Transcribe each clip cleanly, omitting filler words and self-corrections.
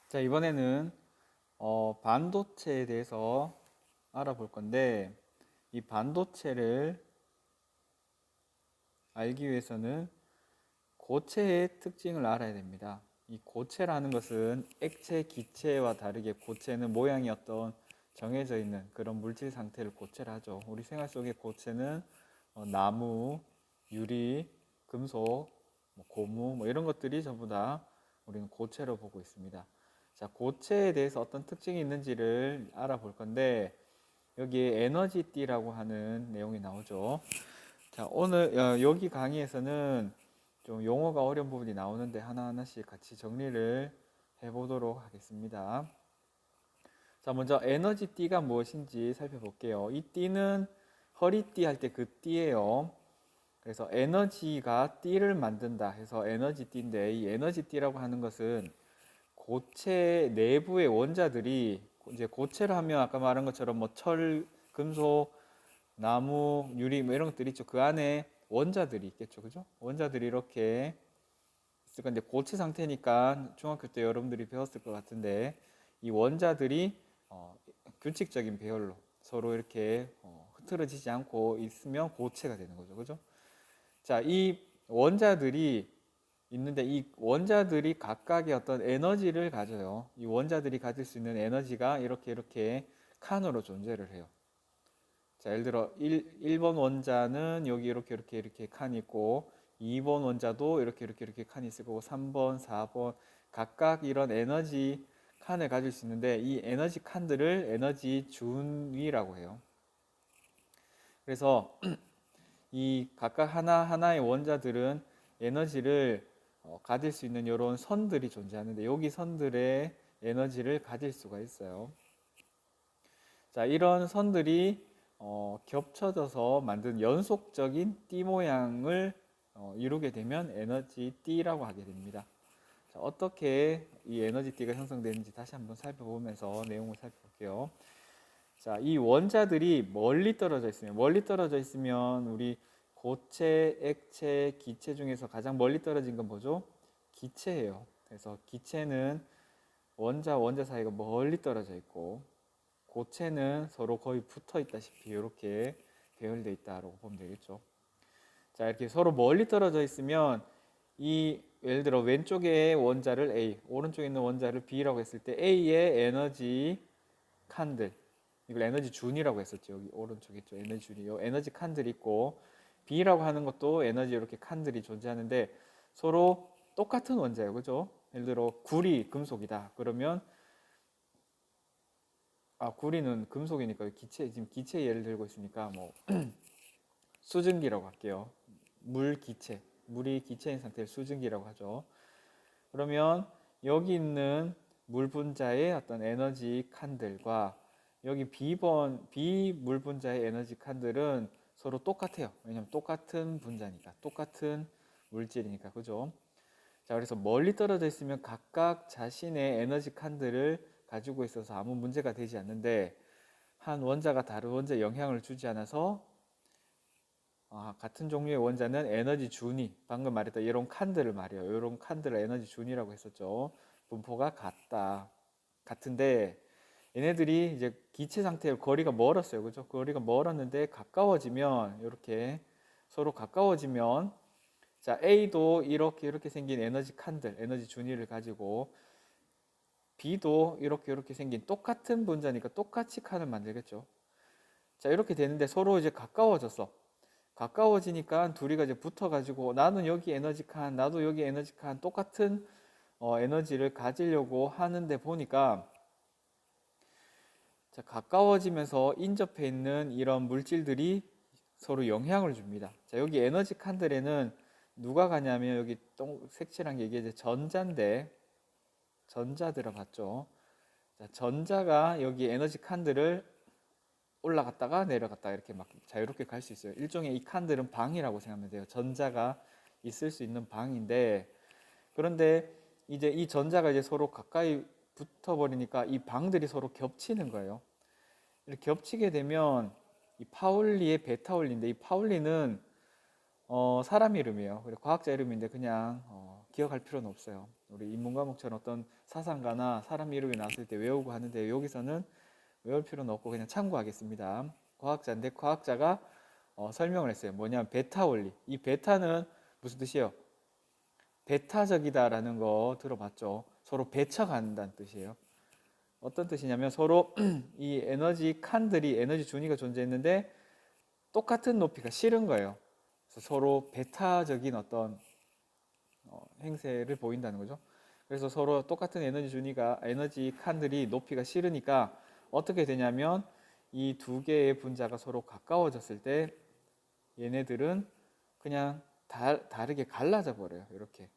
자, 이번에는 반도체에 대해서 알아볼 건데, 이 반도체를 알기 위해서는 고체의 특징을 알아야 됩니다. 이 고체라는 것은 액체, 기체와 다르게 고체는 모양이 어떤 정해져 있는 그런 물질 상태를 고체라 하죠. 우리 생활 속의 고체는 나무, 유리, 금속, 고무 이런 것들이 전부 다 우리는 고체로 보고 있습니다. 자, 고체에 대해서 어떤 특징이 있는지를 알아볼 건데 여기에 에너지띠라고 하는 내용이 나오죠. 자, 오늘 여기 강의에서는 좀 용어가 어려운 부분이 나오는데 하나하나씩 같이 정리를 해보도록 하겠습니다. 자, 먼저 에너지띠가 무엇인지 살펴볼게요. 이 띠는 허리띠 할 때 그 띠예요. 그래서 에너지가 띠를 만든다 해서 에너지띠인데, 이 에너지띠라고 하는 것은 고체 내부의 원자들이, 이제 고체를 하면 아까 말한 것처럼 뭐 철, 금속, 나무, 유리 뭐 이런 것들이 있죠. 그 안에 원자들이 있겠죠. 그죠? 원자들이 이렇게 있을 건데, 고체 상태니까 중학교 때 여러분들이 배웠을 것 같은데, 이 원자들이 규칙적인 배열로 서로 이렇게 흐트러지지 않고 있으면 고체가 되는 거죠. 그죠? 자, 이 원자들이 있는데, 이 원자들이 각각의 어떤 에너지를 가져요. 이 원자들이 가질 수 있는 에너지가 이렇게 칸으로 존재를 해요. 자, 예를 들어 1번 원자는 여기 이렇게 칸이 있고, 2번 원자도 이렇게 칸이 있을 거고, 3번, 4번 각각 이런 에너지 칸을 가질 수 있는데, 이 에너지 칸들을 에너지 준위라고 해요. 그래서 이 각각 하나하나의 원자들은 에너지를 가질 수 있는 이런 선들이 존재하는데, 여기 선들의 에너지를 가질 수가 있어요. 자, 이런 선들이 겹쳐져서 만든 연속적인 띠 모양을 이루게 되면 에너지 띠라고 하게 됩니다. 자, 어떻게 이 에너지 띠가 형성되는지 다시 한번 살펴보면서 내용을 살펴볼게요. 자, 이 원자들이 멀리 떨어져 있으면 우리 고체, 액체, 기체 중에서 가장 멀리 떨어진 건 뭐죠? 기체예요. 그래서 기체는 원자 사이가 멀리 떨어져 있고, 고체는 서로 거의 붙어 있다시피 이렇게 배열되어 있다고 보면 되겠죠. 자, 이렇게 서로 멀리 떨어져 있으면 이 예를 들어 왼쪽에 원자를 A, 오른쪽에 있는 원자를 B라고 했을 때 A의 에너지 칸들, 이걸 에너지 준이라고 했었죠. 여기 오른쪽에 있죠. 에너지 준이. 요 에너지 칸들이 있고, B라고 하는 것도 에너지 이렇게 칸들이 존재하는데 서로 똑같은 원자예요. 그죠? 예를 들어 구리 금속이다. 그러면 구리는 금속이니까 지금 기체 예를 들고 있으니까 뭐 수증기라고 할게요. 물이 기체인 상태를 수증기라고 하죠. 그러면 여기 있는 물 분자의 어떤 에너지 칸들과 여기 B 물 분자의 에너지 칸들은 서로 똑같아요. 왜냐면 똑같은 분자니까, 똑같은 물질이니까, 그죠? 자, 그래서 멀리 떨어져 있으면 각각 자신의 에너지 칸들을 가지고 있어서 아무 문제가 되지 않는데, 한 원자가 다른 원자에 영향을 주지 않아서 같은 종류의 원자는 에너지 준위, 방금 말했던 이런 칸들을 말이에요. 이런 칸들을 에너지 준위라고 했었죠. 분포가 같은데 얘네들이 이제 기체 상태의 거리가 멀었어요. 그죠? 거리가 멀었는데 가까워지면 이렇게 서로 가까워지면, 자, A도 이렇게 생긴 에너지 칸들, 에너지 준위를 가지고 B도 이렇게 생긴 똑같은 분자니까 똑같이 칸을 만들겠죠. 자, 이렇게 되는데 서로 이제 가까워지니까 둘이가 이제 붙어가지고 나는 여기 에너지 칸, 나도 여기 에너지 칸 똑같은 에너지를 가지려고 하는데 보니까, 자, 가까워지면서 인접해 있는 이런 물질들이 서로 영향을 줍니다. 자, 여기 에너지 칸들에는 누가 가냐면 여기 색칠한 게 이게 이제 전자인데, 전자 들어봤죠? 자, 전자가 여기 에너지 칸들을 올라갔다가 내려갔다가 이렇게 막 자유롭게 갈 수 있어요. 일종의 이 칸들은 방이라고 생각하면 돼요. 전자가 있을 수 있는 방인데, 그런데 이제 이 전자가 이제 서로 가까이 붙어버리니까 이 방들이 서로 겹치는 거예요. 이렇게 겹치게 되면 이 파울리의 베타울리인데, 이 파울리는 사람 이름이에요. 그리고 과학자 이름인데 그냥 기억할 필요는 없어요. 우리 인문 과목처럼 어떤 사상가나 사람 이름이 나왔을 때 외우고 하는데 여기서는 외울 필요는 없고 그냥 참고하겠습니다. 과학자인데 과학자가 설명을 했어요. 뭐냐면 베타 원리. 이 베타는 무슨 뜻이에요? 베타적이다라는 거 들어봤죠? 서로 배척한다는 뜻이에요. 어떤 뜻이냐면 서로 이 에너지 칸들이 에너지 준위가 존재했는데 똑같은 높이가 싫은 거예요. 그래서 서로 배타적인 어떤 행세를 보인다는 거죠. 그래서 서로 똑같은 에너지 칸들이 높이가 싫으니까 어떻게 되냐면 이 두 개의 분자가 서로 가까워졌을 때 얘네들은 그냥 다르게 갈라져 버려요. 이렇게.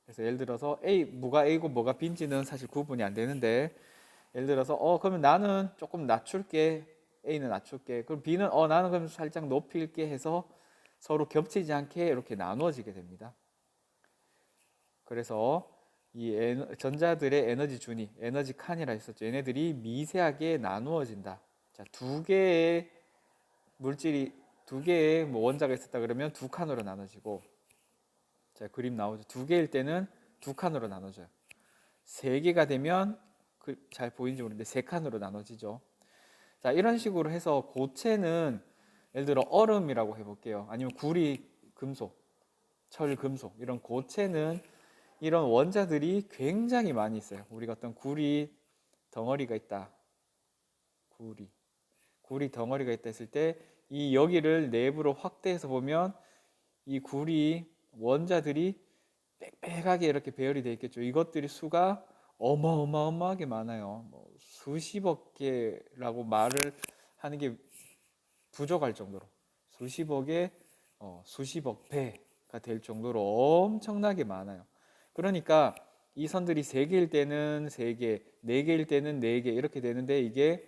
그래서 예를 들어서 뭐가 A고 뭐가 B인지는 사실 구분이 안 되는데 예를 들어서 그러면 나는 조금 낮출게. A는 낮출게. 그럼 B는 나는 그럼 살짝 높일게 해서 서로 겹치지 않게 이렇게 나누어지게 됩니다. 그래서 이 전자들의 에너지 준위, 에너지 칸이라 했었죠. 얘네들이 미세하게 나누어진다. 자, 두 개의 뭐 원자가 있었다 그러면 두 칸으로 나눠지고, 자, 그림 나오죠. 두 개일 때는 두 칸으로 나눠져요. 세 개가 되면 잘 보이는지 모르는데 세 칸으로 나눠지죠. 자, 이런 식으로 해서 고체는 예를 들어 얼음이라고 해볼게요. 아니면 구리, 금속, 철, 금속 이런 고체는 이런 원자들이 굉장히 많이 있어요. 우리가 어떤 구리 덩어리가 있다. 구리 덩어리가 있다 했을 때 이 여기를 내부로 확대해서 보면 이 구리 원자들이 빽빽하게 이렇게 배열이 되어 있겠죠. 이것들이 수가 어마어마하게 많아요. 뭐 수십억 개라고 말을 하는 게 부족할 정도로 수십억의 수십억 배가 될 정도로 엄청나게 많아요. 그러니까 이 선들이 3개일 때는 3개, 4개일 때는 4개 이렇게 되는데 이게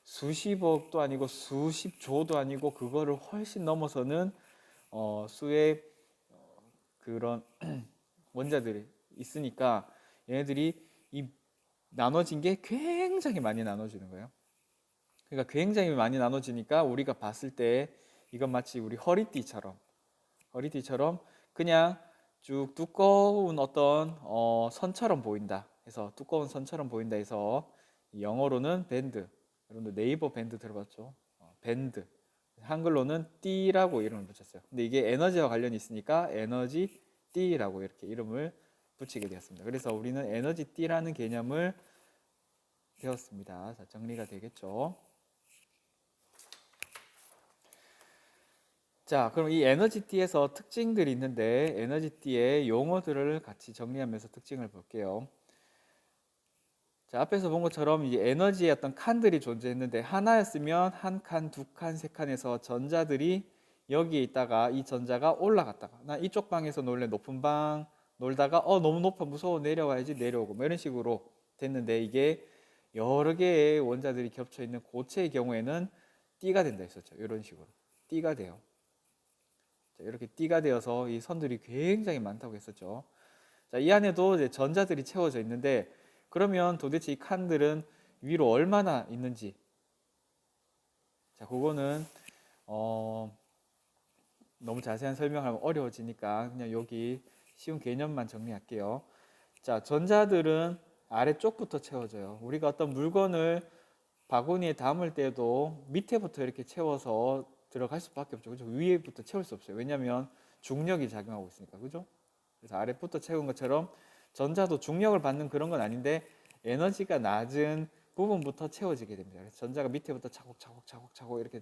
수십억도 아니고 수십조도 아니고 그거를 훨씬 넘어서는 수의 그런 원자들이 있으니까 얘네들이 이 나눠진 게 굉장히 많이 나눠지는 거예요. 그러니까 굉장히 많이 나눠지니까 우리가 봤을 때 이건 마치 우리 허리띠처럼 그냥 쭉 두꺼운 어떤 선처럼 보인다 해서 두꺼운 선처럼 보인다 해서 영어로는 밴드, 여러분들 네이버 밴드 들어봤죠? 밴드, 한글로는 띠라고 이름을 붙였어요. 근데 이게 에너지와 관련이 있으니까 에너지 띠라고 이렇게 이름을 붙이게 되었습니다. 그래서 우리는 에너지 띠라는 개념을 배웠습니다. 자, 정리가 되겠죠? 자, 그럼 이 에너지띠에서 특징들이 있는데 에너지띠의 용어들을 같이 정리하면서 특징을 볼게요. 자, 앞에서 본 것처럼 이 에너지의 어떤 칸들이 존재했는데 하나였으면 한 칸, 두 칸, 세 칸에서 전자들이 여기에 있다가 이 전자가 올라갔다가 나 이쪽 방에서 놀래 높은 방 놀다가 너무 높아 무서워 내려와야지 내려오고 뭐 이런 식으로 됐는데 이게 여러 개의 원자들이 겹쳐 있는 고체의 경우에는 띠가 된다 했었죠. 이런 식으로 띠가 돼요. 자, 이렇게 띠가 되어서 이 선들이 굉장히 많다고 했었죠. 자, 이 안에도 이제 전자들이 채워져 있는데 그러면 도대체 이 칸들은 위로 얼마나 있는지, 자, 그거는 너무 자세한 설명하면 어려워지니까 그냥 여기 쉬운 개념만 정리할게요. 자, 전자들은 아래쪽부터 채워져요. 우리가 어떤 물건을 바구니에 담을 때도 밑에부터 이렇게 채워서 들어갈 수밖에 없죠. 그죠? 위에부터 채울 수 없어요. 왜냐하면 중력이 작용하고 있으니까. 그죠? 그래서 아래부터 채운 것처럼 전자도 중력을 받는 그런 건 아닌데 에너지가 낮은 부분부터 채워지게 됩니다. 그래서 전자가 밑에부터 차곡차곡 이렇게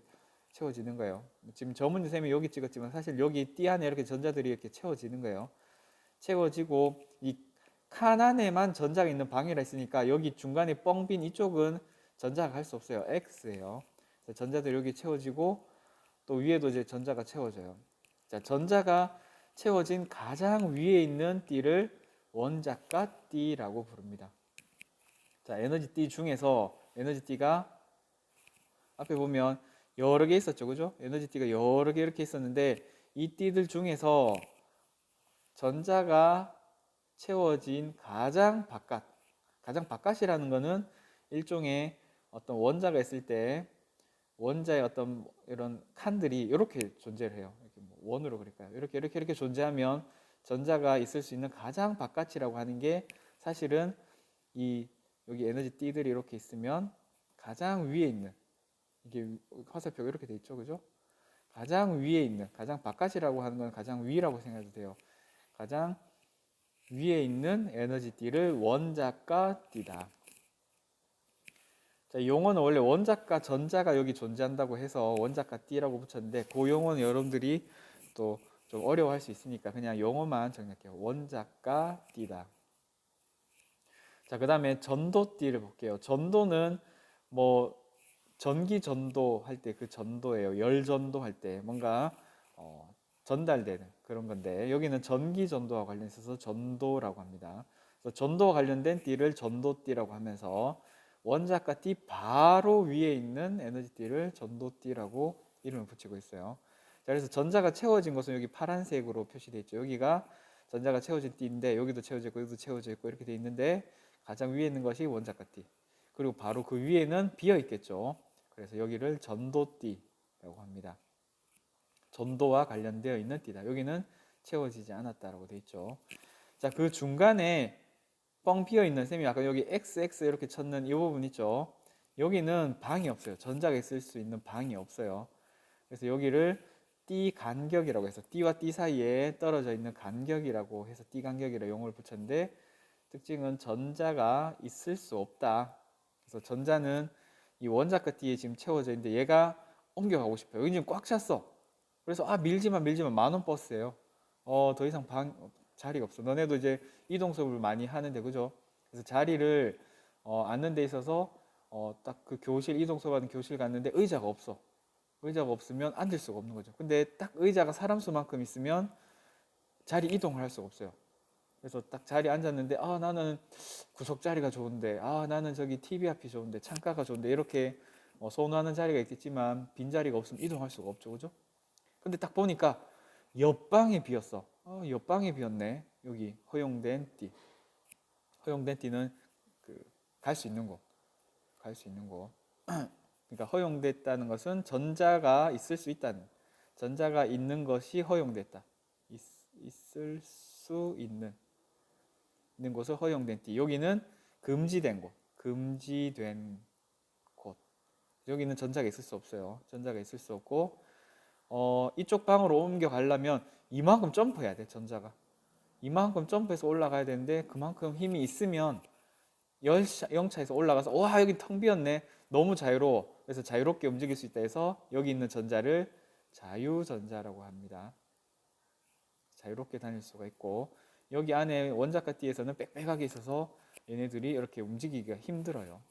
채워지는 거예요. 지금 저문지 쌤이 여기 찍었지만 사실 여기 띠 안에 이렇게 전자들이 이렇게 채워지는 거예요. 채워지고 이 칸 안에만 전자가 있는 방이라 했으니까 여기 중간에 뻥 빈 이쪽은 전자가 갈 수 없어요. X예요. 전자들이 여기 채워지고 또 위에도 이제 전자가 채워져요. 자, 전자가 채워진 가장 위에 있는 띠를 원자가 띠라고 부릅니다. 자, 에너지 띠 중에서 에너지 띠가 앞에 보면 여러 개 있었죠. 그죠? 에너지 띠가 여러 개 이렇게 있었는데 이 띠들 중에서 전자가 채워진 가장 바깥이라는 거는 일종의 어떤 원자가 있을 때 원자의 어떤 이런 칸들이 이렇게 존재를 해요. 이렇게 뭐 원으로 그릴까요? 이렇게 존재하면 전자가 있을 수 있는 가장 바깥이라고 하는 게 사실은 이 여기 에너지 띠들이 이렇게 있으면 가장 위에 있는, 이게 화살표가 이렇게 돼 있죠, 그죠? 가장 위에 있는, 가장 바깥이라고 하는 건 가장 위라고 생각해도 돼요. 가장 위에 있는 에너지 띠를 원자가 띠다. 자, 용어는 원래 원자가 전자가 여기 존재한다고 해서 원자가 띠라고 붙였는데 그 용어는 여러분들이 또 좀 어려워할 수 있으니까 그냥 용어만 정리할게요. 원자가 띠다. 자, 그 다음에 전도띠를 볼게요. 전도는 뭐 전기 전도 할 때 그 전도예요. 열 전도 할 때 뭔가 전달되는 그런 건데 여기는 전기 전도와 관련해서 전도라고 합니다. 그래서 전도와 관련된 띠를 전도띠라고 하면서 원자가 띠 바로 위에 있는 에너지 띠를 전도띠라고 이름을 붙이고 있어요. 자, 그래서 전자가 채워진 것은 여기 파란색으로 표시되어 있죠. 여기가 전자가 채워진 띠인데 여기도 채워져 있고 여기도 채워져 있고 이렇게 돼 있는데 가장 위에 있는 것이 원자가 띠. 그리고 바로 그 위에는 비어 있겠죠. 그래서 여기를 전도띠라고 합니다. 전도와 관련되어 있는 띠다. 여기는 채워지지 않았다라고 되어 있죠. 자, 그 중간에 뻥 비어 있는 셈이 아까 여기 XX 이렇게 쳤는 이 부분 있죠. 여기는 방이 없어요. 전자가 있을 수 있는 방이 없어요. 그래서 여기를 띠 간격이라고 해서 띠와 띠 사이에 떨어져 있는 간격이라고 해서 띠 간격이라 용어를 붙였는데 특징은 전자가 있을 수 없다. 그래서 전자는 이 원자가 띠에 지금 채워져 있는데 얘가 옮겨가고 싶어요. 여기 지금 꽉 찼어. 그래서 밀지만 만원 버스예요. 더 이상 자리가 없어. 너네도 이제 이동 수업을 많이 하는데 그죠? 그래서 자리를 앉는 데 있어서 딱 그 교실 이동 수업하는 교실 갔는데 의자가 없어. 의자가 없으면 앉을 수가 없는 거죠. 근데 딱 의자가 사람 수만큼 있으면 자리 이동을 할 수가 없어요. 그래서 딱 자리에 앉았는데 나는 구석 자리가 좋은데 나는 저기 TV 앞이 좋은데 창가가 좋은데 이렇게 선호하는 자리가 있겠지만 빈 자리가 없으면 이동할 수가 없죠. 그죠? 근데 딱 보니까 옆방에 비었어. 옆방에 비었네. 여기 허용된 띠. 허용된 띠는 갈 수 있는 곳. 갈 수 있는 곳. 그러니까 허용됐다는 것은 전자가 있을 수 있다는. 전자가 있는 것이 허용됐다. 있을 수 있는 곳을 허용된 띠. 여기는 금지된 곳. 금지된 곳. 여기는 전자가 있을 수 없어요. 전자가 있을 수 없고 이쪽 방으로 옮겨 가려면 이만큼 점프해야 돼, 전자가. 이만큼 점프해서 올라가야 되는데 그만큼 힘이 있으면 영차에서 올라가서 와, 여기 텅 비었네. 너무 자유로워. 그래서 자유롭게 움직일 수 있다 해서 여기 있는 전자를 자유전자라고 합니다. 자유롭게 다닐 수가 있고 여기 안에 원자가 띠에서는 빽빽하게 있어서 얘네들이 이렇게 움직이기가 힘들어요.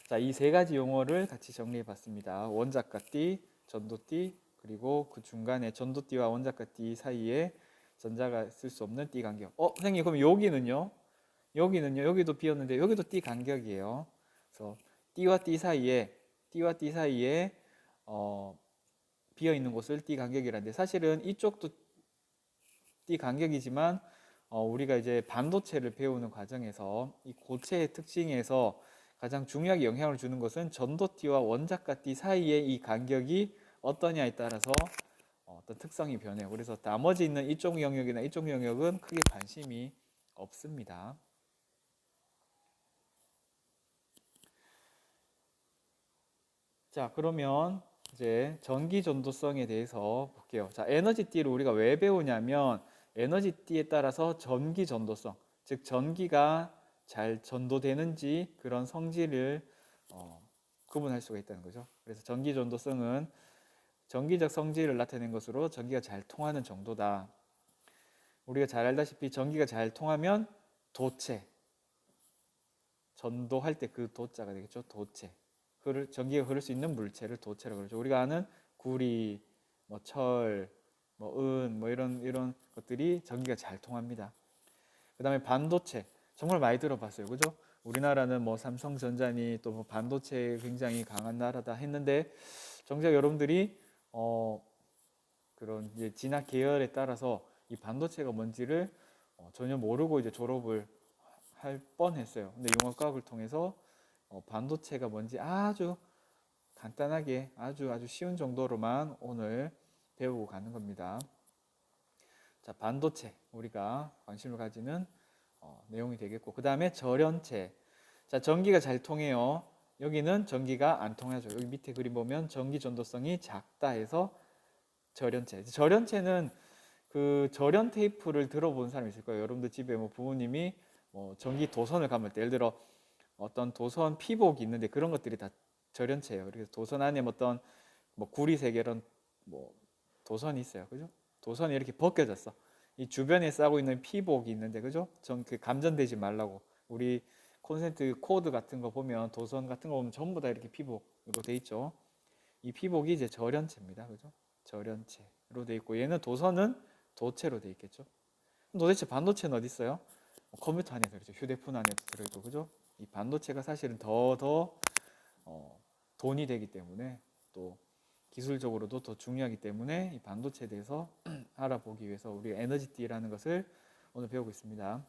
자, 이 세 가지 용어를 같이 정리해 봤습니다. 원자가 띠, 전도띠, 그리고 그 중간에 전도띠와 원자가띠 사이에 전자가 쓸 수 없는 띠 간격. 선생님, 그럼 여기는요? 여기도 비었는데 여기도 띠 간격이에요. 그래서 띠와 띠 사이에 비어 있는 곳을 띠 간격이라는데 사실은 이쪽도 띠 간격이지만 우리가 이제 반도체를 배우는 과정에서 이 고체의 특징에서 가장 중요하게 영향을 주는 것은 전도띠와 원자가띠 사이의 이 간격이 어떠냐에 따라서 어떤 특성이 변해요. 그래서 나머지 있는 이쪽 영역이나 이쪽 영역은 크게 관심이 없습니다. 자, 그러면 이제 전기 전도성에 대해서 볼게요. 자, 에너지띠를 우리가 왜 배우냐면 에너지띠에 따라서 전기 전도성, 즉 전기가 잘 전도되는지 그런 성질을 구분할 수가 있다는 거죠. 그래서 전기 전도성은 전기적 성질을 나타낸 것으로 전기가 잘 통하는 정도다. 우리가 잘 알다시피 전기가 잘 통하면 도체, 전도할 때 그 도자가 되겠죠. 도체. 전기가 흐를 수 있는 물체를 도체라고 그러죠. 우리가 아는 구리, 뭐 철, 뭐 은, 뭐 이런 것들이 전기가 잘 통합니다. 그 다음에 반도체. 정말 많이 들어봤어요. 그죠? 우리나라는 뭐 삼성전자니 또 뭐 반도체에 굉장히 강한 나라다 했는데 정작 여러분들이 그런 이제 진학 계열에 따라서 이 반도체가 뭔지를 전혀 모르고 이제 졸업을 할 뻔했어요. 근데 융합과학을 통해서 반도체가 뭔지 아주 간단하게 아주 쉬운 정도로만 오늘 배우고 가는 겁니다. 자, 반도체 우리가 관심을 가지는 내용이 되겠고, 그 다음에 절연체. 자, 전기가 잘 통해요. 여기는 전기가 안 통하죠. 여기 밑에 그림 보면 전기 전도성이 작다 해서 절연체. 절연체는 그 절연 테이프를 들어본 사람이 있을 거예요. 여러분들 집에 뭐 부모님이 뭐 전기 도선을 감을 때, 예를 들어 어떤 도선 피복이 있는데 그런 것들이 다 절연체예요. 그래서 도선 안에 어떤 뭐 구리색 이런 뭐 도선이 있어요. 그죠? 도선이 이렇게 벗겨졌어. 이 주변에 싸고 있는 피복이 있는데, 그죠? 그 감전되지 말라고. 우리 콘센트 코드 같은 거 보면, 도선 같은 거 보면 전부 다 이렇게 피복으로 돼 있죠. 이 피복이 이제 절연체입니다. 그죠? 절연체로 돼 있고, 얘는 도선은 도체로 돼 있겠죠. 도대체 반도체는 어디 있어요? 컴퓨터 안에 들어있죠. 휴대폰 안에 들어있고, 그죠? 이 반도체가 사실은 더 돈이 되기 때문에, 또 기술적으로도 더 중요하기 때문에 이 반도체에 대해서 알아보기 위해서 우리가 에너지띠라는 것을 오늘 배우고 있습니다.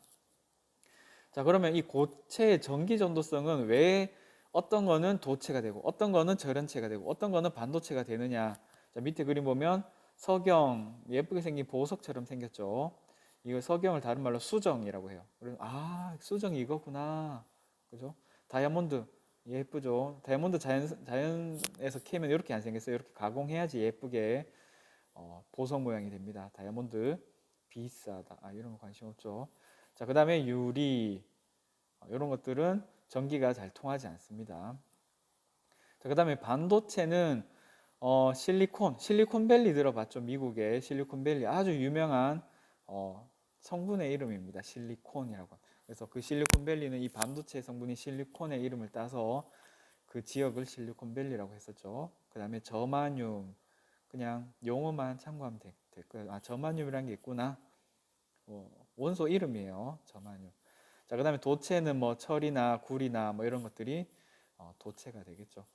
자, 그러면 이 고체의 전기 전도성은 왜 어떤 거는 도체가 되고 어떤 거는 절연체가 되고 어떤 거는 반도체가 되느냐. 자, 밑에 그림 보면 석영, 예쁘게 생긴 보석처럼 생겼죠. 이거 석영을 다른 말로 수정이라고 해요. 그래서 수정이 이거구나. 그죠? 다이아몬드 예쁘죠? 다이아몬드 자연에서 캐면 이렇게 안 생겼어요. 이렇게 가공해야지 예쁘게 보석 모양이 됩니다. 다이아몬드 비싸다. 이런 거 관심 없죠. 자, 그 다음에 유리 이런 것들은 전기가 잘 통하지 않습니다. 자, 그 다음에 반도체는 실리콘밸리 들어봤죠? 미국의 실리콘밸리 아주 유명한 성분의 이름입니다. 실리콘이라고. 그래서 그 실리콘밸리는 이 반도체 성분이 실리콘의 이름을 따서 그 지역을 실리콘밸리라고 했었죠. 그 다음에 저마늄, 그냥 용어만 참고하면 될 거예요. 저마늄이라는 게 있구나. 원소 이름이에요. 저마늄. 자, 그 다음에 도체는 뭐 철이나 구리나 뭐 이런 것들이 도체가 되겠죠.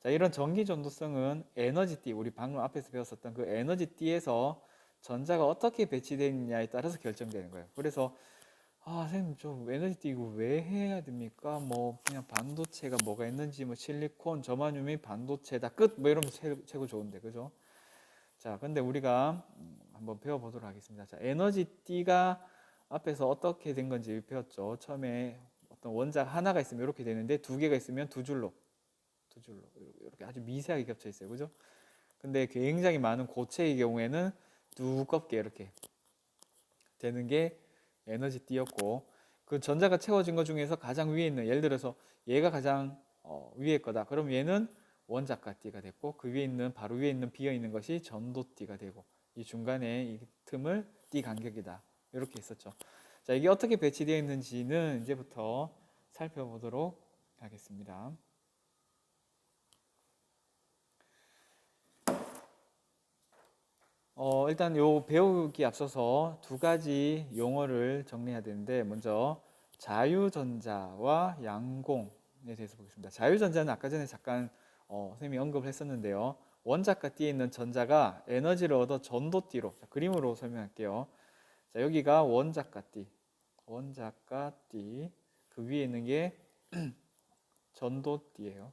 자, 이런 전기 전도성은 에너지띠, 우리 방금 앞에서 배웠었던 그 에너지띠에서 전자가 어떻게 배치되어 있느냐에 따라서 결정되는 거예요. 그래서 선생님 좀 에너지띠 이거 왜 해야 됩니까? 뭐 그냥 반도체가 뭐가 있는지, 뭐 실리콘, 저마늄이 반도체다 끝, 뭐 이러면 최고 좋은데, 그죠? 자, 근데 우리가 한번 배워보도록 하겠습니다. 자, 에너지띠가 앞에서 어떻게 된 건지 배웠죠. 처음에 어떤 원자가 하나가 있으면 이렇게 되는데 두 개가 있으면 두 줄로 이렇게 아주 미세하게 겹쳐 있어요. 그죠? 근데 굉장히 많은 고체의 경우에는 두껍게 이렇게 되는 게 에너지띠였고, 그 전자가 채워진 것 중에서 가장 위에 있는, 예를 들어서 얘가 가장 위에 거다. 그럼 얘는 원자가띠가 됐고, 그 위에 있는, 바로 위에 있는 비어 있는 것이 전도띠가 되고, 이 중간에 이 틈을 띠 간격이다. 이렇게 했었죠. 자, 이게 어떻게 배치되어 있는지는 이제부터 살펴보도록 하겠습니다. 일단 요 배우기 앞서서 두 가지 용어를 정리해야 되는데, 먼저 자유전자와 양공에 대해서 보겠습니다. 자유전자는 아까 전에 잠깐 선생님이 언급을 했었는데요. 원자가 띠에 있는 전자가 에너지를 얻어 전도띠로, 자, 그림으로 설명할게요. 자, 여기가 원자가띠, 그 위에 있는 게 전도띠예요.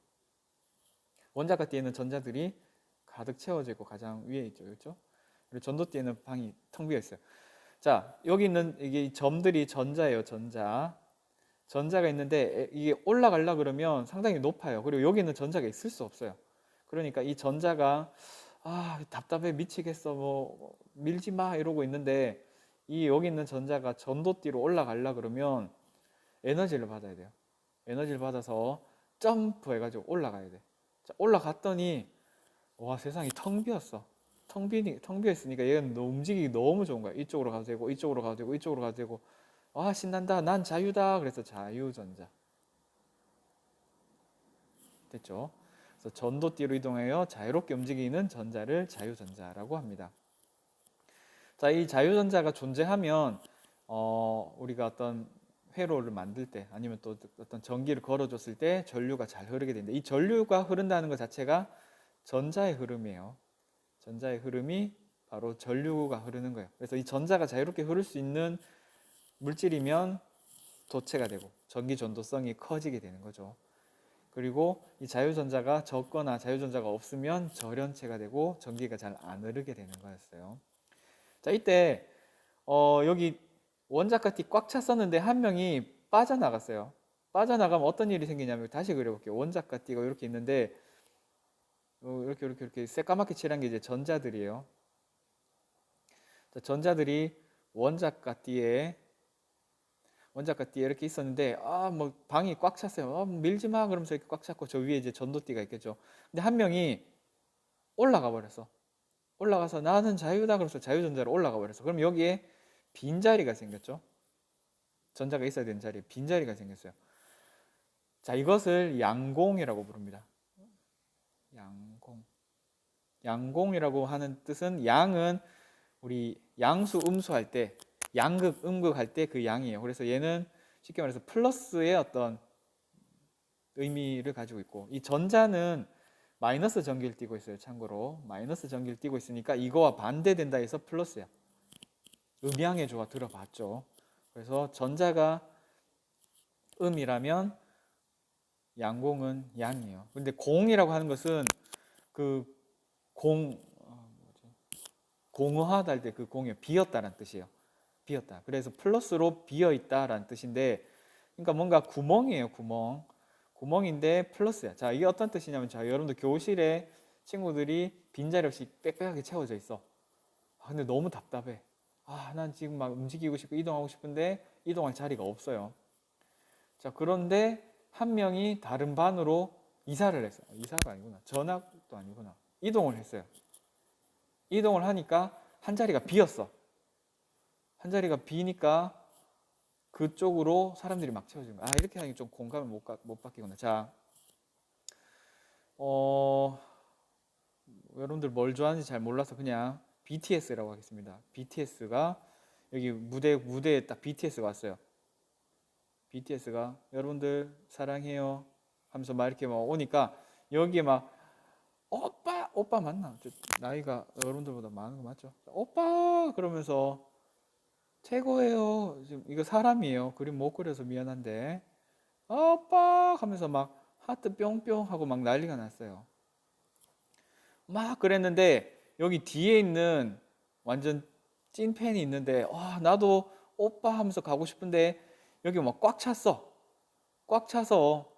원자가띠에 있는 전자들이 가득 채워져 있고 가장 위에 있죠, 그렇죠? 그리고 전도띠에는 방이 텅 비어 있어요. 자, 여기 있는 이게 점들이 전자예요, 전자. 전자가 있는데 이게 올라가려 그러면 상당히 높아요. 그리고 여기 있는 전자가 있을 수 없어요. 그러니까 이 전자가 답답해 미치겠어, 뭐 밀지 마 이러고 있는데, 이 여기 있는 전자가 전도띠로 올라가려 그러면 에너지를 받아야 돼요. 에너지를 받아서 점프해가지고 올라가야 돼. 자, 올라갔더니 와, 세상이 텅 비었어. 텅 비어 있으니까 얘는 움직이기 너무 좋은 거야. 이쪽으로 가도 되고, 이쪽으로 가도 되고, 이쪽으로 가도 되고. 와, 신난다. 난 자유다. 그래서 자유전자. 됐죠? 그래서 전도띠로 이동하여 자유롭게 움직이는 전자를 자유전자라고 합니다. 자, 이 자유전자가 존재하면 우리가 어떤 회로를 만들 때, 아니면 또 어떤 전기를 걸어줬을 때 전류가 잘 흐르게 되는데, 이 전류가 흐른다는 것 자체가 전자의 흐름이에요. 전자의 흐름이 바로 전류가 흐르는 거예요. 그래서 이 전자가 자유롭게 흐를 수 있는 물질이면 도체가 되고 전기 전도성이 커지게 되는 거죠. 그리고 이 자유전자가 적거나 자유전자가 없으면 절연체가 되고 전기가 잘 안 흐르게 되는 거였어요. 자, 이때 여기 원자가 띠 꽉 찼었는데 한 명이 빠져나갔어요. 빠져나가면 어떤 일이 생기냐면 다시 그려볼게요. 원자가 띠가 이렇게 있는데 이렇게 새까맣게 칠한 게 이제 전자들이에요. 자, 전자들이 원자가 띠에 이렇게 있었는데 뭐 방이 꽉 찼어요. 밀지 마 그러면서 이렇게 꽉 찼고 저 위에 이제 전도띠가 있겠죠. 근데 한 명이 올라가 버렸어. 올라가서 나는 자유다 그러면서 자유전자로 올라가 버렸어. 그럼 여기에 빈자리가 생겼죠. 전자가 있어야 되는 자리에 빈자리가 생겼어요. 자, 이것을 양공이라고 부릅니다. 양공. 양공이라고 하는 뜻은 양은 우리 양수 음수 할 때 양극 음극 할 때 그 양이에요. 그래서 얘는 쉽게 말해서 플러스의 어떤 의미를 가지고 있고 이 전자는 마이너스 전기를 띠고 있어요. 참고로 마이너스 전기를 띠고 있으니까 이거와 반대된다 해서 플러스야. 음양의 조가 들어봤죠. 그래서 전자가 음이라면 양공은 양이에요. 근데 공이라고 하는 것은 그 공허하다 할 때 그 공이요. 비었다라는 뜻이에요. 비었다. 그래서 플러스로 비어 있다라는 뜻인데 그러니까 뭔가 구멍이에요. 구멍인데 플러스야. 자, 이게 어떤 뜻이냐면 자, 여러분들 교실에 친구들이 빈자리 없이 빽빽하게 채워져 있어. 근데 너무 답답해. 난 지금 막 움직이고 싶고 이동하고 싶은데 이동할 자리가 없어요. 자, 그런데 한 명이 다른 반으로 이사를 했어요. 이사가 아니구나. 전학도 아니구나. 이동을 했어요. 이동을 하니까 한 자리가 비었어. 한 자리가 비니까 그쪽으로 사람들이 막 채워지는 거야. 이렇게 하니 좀 공감을 못 받겠구나. 자, 여러분들 뭘 좋아하는지 잘 몰라서 그냥 BTS라고 하겠습니다. BTS가 여기 무대에 딱 BTS가 왔어요. BTS가 여러분들 사랑해요 하면서 막 이렇게 막 오니까 여기에 막 오빠 맞나? 나이가 여러분들보다 많은 거 맞죠? 오빠 그러면서 최고예요. 지금 이거 사람이에요. 그림 못 그려서 미안한데 오빠 하면서 막 하트 뿅뿅 하고 막 난리가 났어요. 막 그랬는데 여기 뒤에 있는 완전 찐팬이 있는데 나도 오빠 하면서 가고 싶은데 여기 막 꽉 찼어. 꽉 차서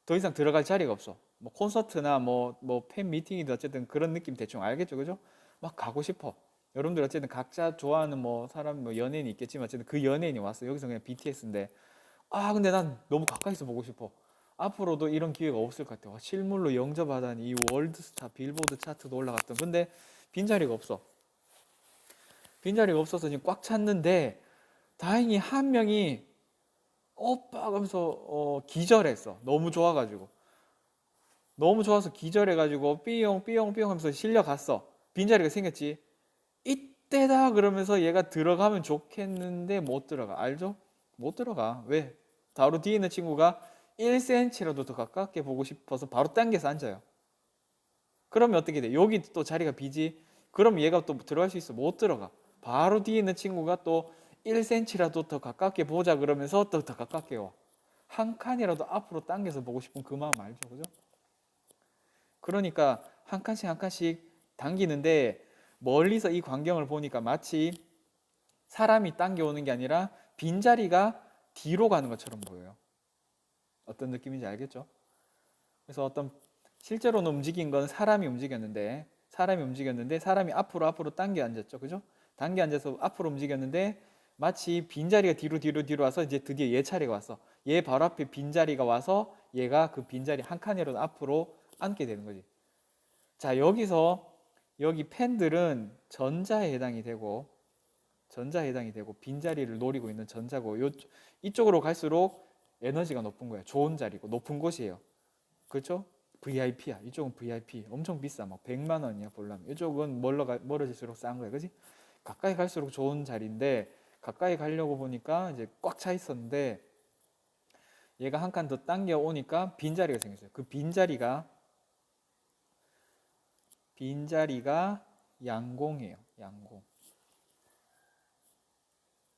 더 이상 들어갈 자리가 없어. 뭐 콘서트나 뭐 팬 미팅이든 어쨌든 그런 느낌 대충 알겠죠, 그죠? 막 가고 싶어. 여러분들 어쨌든 각자 좋아하는 뭐 사람 뭐 연예인이 있겠지만 어쨌든 그 연예인이 왔어. 여기서 그냥 BTS인데 근데 난 너무 가까이서 보고 싶어. 앞으로도 이런 기회가 없을 것 같아. 실물로 영접하다니 이 월드스타 빌보드 차트도 올라갔던. 근데 빈자리가 없어. 빈자리가 없어서 지금 꽉 찼는데 다행히 한 명이 오빠 하면서 기절했어. 너무 좋아가지고. 너무 좋아서 기절해가지고 삐용삐용삐용 하면서 실려갔어. 빈자리가 생겼지. 이때다 그러면서 얘가 들어가면 좋겠는데 못 들어가. 알죠? 못 들어가. 왜? 바로 뒤에 있는 친구가 1cm라도 더 가깝게 보고 싶어서 바로 당겨서 앉아요. 그러면 어떻게 돼? 여기 또 자리가 비지? 그럼 얘가 또 들어갈 수 있어? 못 들어가. 바로 뒤에 있는 친구가 또 1cm라도 더 가깝게 보자 그러면서 또 더 가깝게 와. 한 칸이라도 앞으로 당겨서 보고 싶은 그 마음 알죠? 그죠? 그러니까 한 칸씩 한 칸씩 당기는데 멀리서 이 광경을 보니까 마치 사람이 당겨오는 게 아니라 빈자리가 뒤로 가는 것처럼 보여요. 어떤 느낌인지 알겠죠? 그래서 실제로는 움직인 건 사람이 움직였는데 사람이 앞으로 당겨 앉았죠. 그죠? 당겨 앉아서 앞으로 움직였는데 마치 빈자리가 뒤로 와서 이제 드디어 얘 차례가 왔어. 얘 바로 앞에 빈자리가 와서 얘가 그 빈자리 한 칸이라도 앞으로 앉게 되는 거지. 자, 여기 펜들은 전자에 해당이 되고 빈자리를 노리고 있는 전자고 이쪽으로 갈수록 에너지가 높은 거야. 좋은 자리고 높은 곳이에요. 그렇죠? VIP야. 이쪽은 VIP. 엄청 비싸. 막 100만 원이야, 보려면. 이쪽은 멀어질수록 싼 거야. 그지? 가까이 갈수록 좋은 자리인데 가까이 가려고 보니까 이제 꽉 차 있었는데 얘가 한 칸 더 당겨 오니까 빈자리가 생겼어요. 그 빈자리가 양공이에요.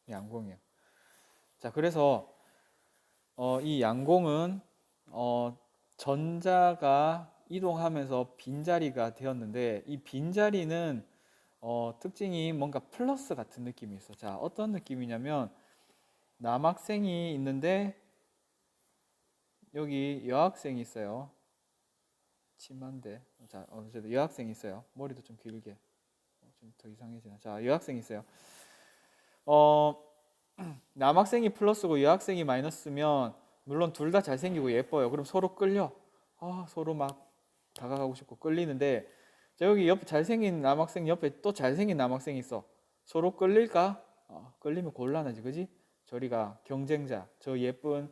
양공이에요. 자, 그래서 이 양공은 전자가 이동하면서 빈자리가 되었는데 이 빈자리는 특징이 뭔가 플러스 같은 느낌이 있어. 자, 어떤 느낌이냐면 남학생이 있는데 여기 여학생이 있어요. 심한데. 자, 어쨌든 여학생이 있어요. 머리도 좀 길게. 좀 더 이상해지나. 자, 여학생이 있어요. 어, 남학생이 플러스고 여학생이 마이너스면 물론 둘 다 잘생기고 예뻐요. 그럼 서로 끌려. 서로 막 다가가고 싶고 끌리는데 자, 여기 옆에 잘생긴 남학생 옆에 또 잘생긴 남학생이 있어. 서로 끌릴까? 끌리면 곤란하지, 그지? 저리가 경쟁자, 저 예쁜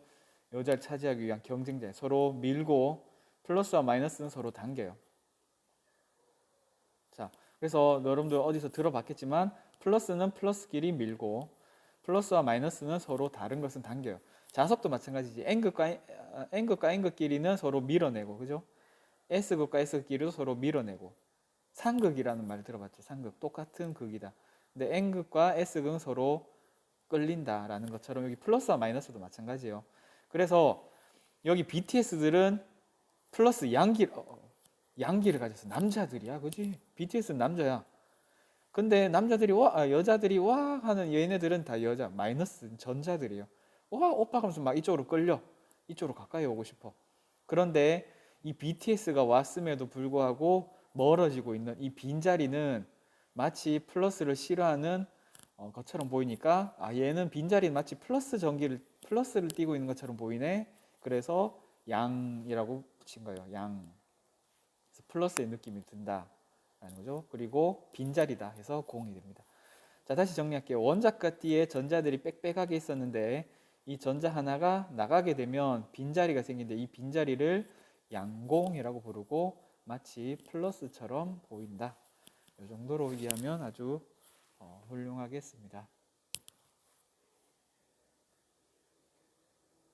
여자를 차지하기 위한 경쟁자. 서로 밀고 플러스와 마이너스는 서로 당겨요. 자, 그래서 여러분들 어디서 들어봤겠지만 플러스는 플러스끼리 밀고 플러스와 마이너스는 서로 다른 것은 당겨요. 자석도 마찬가지지. N극과 N극끼리는 서로 밀어내고, 그죠? S극과 S극끼리도 서로 밀어내고. 상극이라는 말 들어봤죠? 상극. 똑같은 극이다. 근데 N극과 S극은 서로 끌린다라는 것처럼 여기 플러스와 마이너스도 마찬가지예요. 그래서 여기 BTS들은 플러스 양기를 가졌어. 남자들이야, 그지? BTS는 남자야. 근데 여자들이 와 하는 얘네들은 다 여자, 마이너스 전자들이에요. 와, 오빠 하면서 막 이쪽으로 끌려. 이쪽으로 가까이 오고 싶어. 그런데 이 BTS가 왔음에도 불구하고 멀어지고 있는 이 빈자리는 마치 플러스를 싫어하는 것처럼 보이니까 얘는 빈자리는 마치 플러스를 띄고 있는 것처럼 보이네. 그래서 양이라고 붙인 거예요. 양. 그래서 플러스의 느낌이 든다라는 거죠. 그리고 빈자리다 해서 공이 됩니다. 자, 다시 정리할게요. 원자과 띠에 전자들이 빽빽하게 있었는데 이 전자 하나가 나가게 되면 빈자리가 생긴데 이 빈자리를 양공이라고 부르고 마치 플러스처럼 보인다. 이 정도로 이해하면 아주 훌륭하겠습니다.